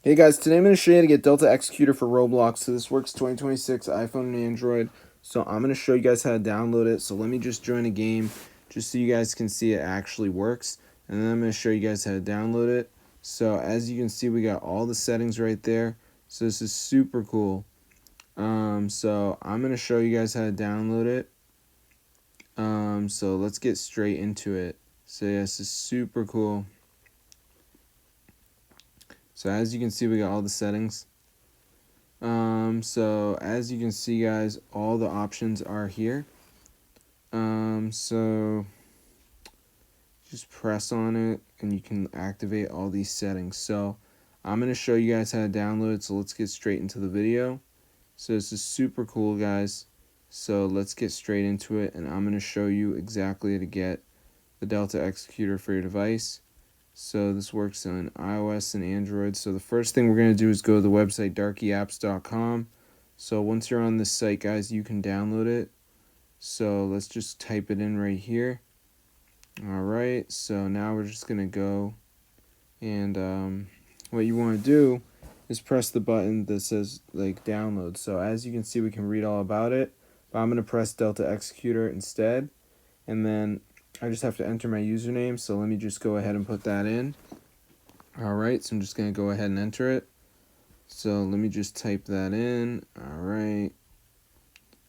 Hey guys, today I'm going to show you how to get Delta Executor for Roblox. So this works 2026 iPhone and Android. So I'm going to show you guys how to download it. So let me just join a game just so you guys can see it actually works. And then I'm going to show you guys how to download it. So as you can see, we got all the settings right there. So this is super cool. So I'm going to show you guys how to download it. So let's get straight into it. So yeah, this is super cool. So as you can see, we got all the settings. So as you can see, guys, all the options are here. So just press on it and you can activate all these settings. So I'm going to show you guys how to download it. So let's get straight into the video. So this is super cool, guys. So let's get straight into it, and I'm going to show you exactly how to get the Delta Executor for your device. So this works on iOS and Android. So the first thing we're going to do is go to the website darkyapps.com. So once you're on this site, guys, you can download it. So let's just type it in right here. Alright, so now we're just going to go, and what you want to do is press the button that says like download. So as you can see, we can read all about it, but I'm going to press Delta Executor instead, and then I just have to enter my username. So let me just go ahead and put that in. Alright, so I'm just going to go ahead and enter it. So let me just type that in. Alright,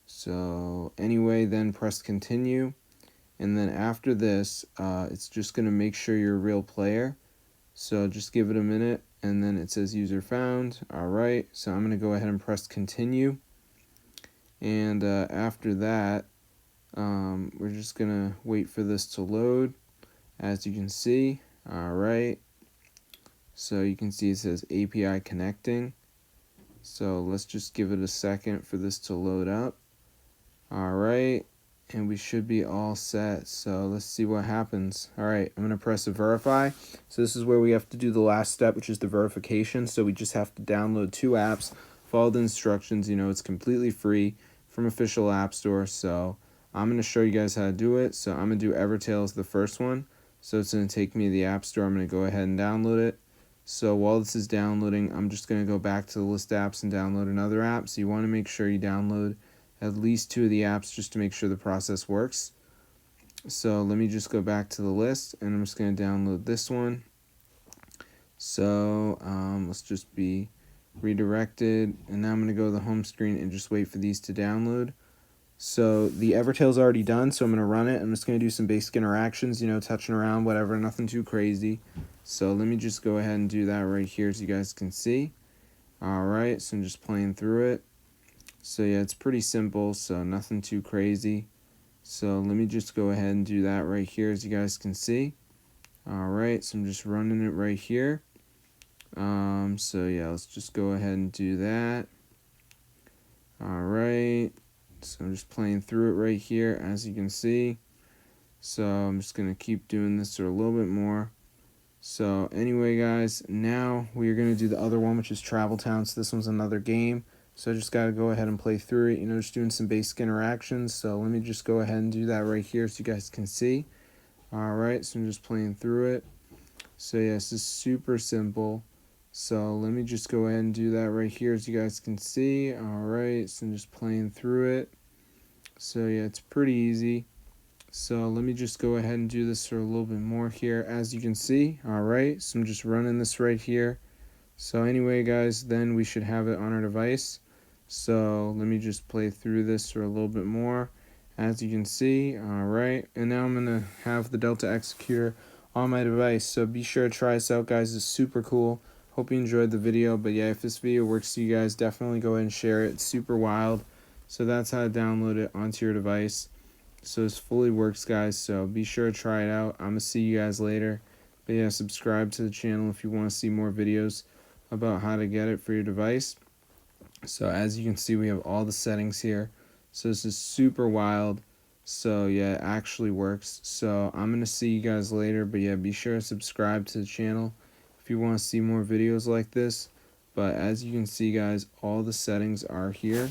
so anyway, then press continue, and then after this it's just going to make sure you're a real player. So just give it a minute, and then it says user found. Alright, so I'm going to go ahead and press continue, and after that we're just going to wait for this to load. As you can see, alright, so you can see it says API connecting. So let's just give it a second for this to load up. Alright, and we should be all set. So let's see what happens. Alright, I'm going to press verify. So this is where we have to do the last step, which is the verification. So we just have to download 2 apps, follow the instructions. You know, it's completely free from official app store. So I'm going to show you guys how to do it. So I'm going to do Evertail as the first one. So it's going to take me to the app store. I'm going to go ahead and download it. So while this is downloading, I'm just going to go back to the list apps and download another app. So you want to make sure you download at least 2 of the apps just to make sure the process works. So let me just go back to the list, and I'm just going to download this one. So let's just be redirected, and now I'm going to go to the home screen and just wait for these to download. So the Evertail's already done, so I'm going to run it. I'm just going to do some basic interactions, you know, touching around, whatever, nothing too crazy. So let me just go ahead and do that right here, as you guys can see. Alright, so I'm just playing through it. So yeah, it's pretty simple, so nothing too crazy. So let me just go ahead and do that right here, as you guys can see. Alright, so I'm just running it right here. So yeah, let's just go ahead and do that. Alright, so I'm just playing through it right here, as you can see. So I'm just going to keep doing this for a little bit more. So anyway, guys, now we are going to do the other one, which is Travel Town. So this one's another game. So I just got to go ahead and play through it, you know, just doing some basic interactions. So let me just go ahead and do that right here so you guys can see. Alright, so I'm just playing through it. So yeah, this is super simple. So let me just go ahead and do that right here as you guys can see. Alright, so I'm just playing through it. So yeah, it's pretty easy. So let me just go ahead and do this for a little bit more here, as you can see. Alright, so I'm just running this right here. So anyway, guys, then we should have it on our device. So let me just play through this for a little bit more, as you can see. Alright, and now I'm going to have the Delta Executor on my device. So be sure to try this out, guys. It's super cool. Hope you enjoyed the video. But yeah, if this video works for you guys, definitely go ahead and share it. It's super wild. So that's how to download it onto your device. So this fully works, guys. So be sure to try it out. I'm going to see you guys later. But yeah, subscribe to the channel if you want to see more videos about how to get it for your device. So as you can see, we have all the settings here. So this is super wild. So yeah, it actually works. So I'm going to see you guys later. But yeah, be sure to subscribe to the channel if you want to see more videos like this. But as you can see, guys, all the settings are here.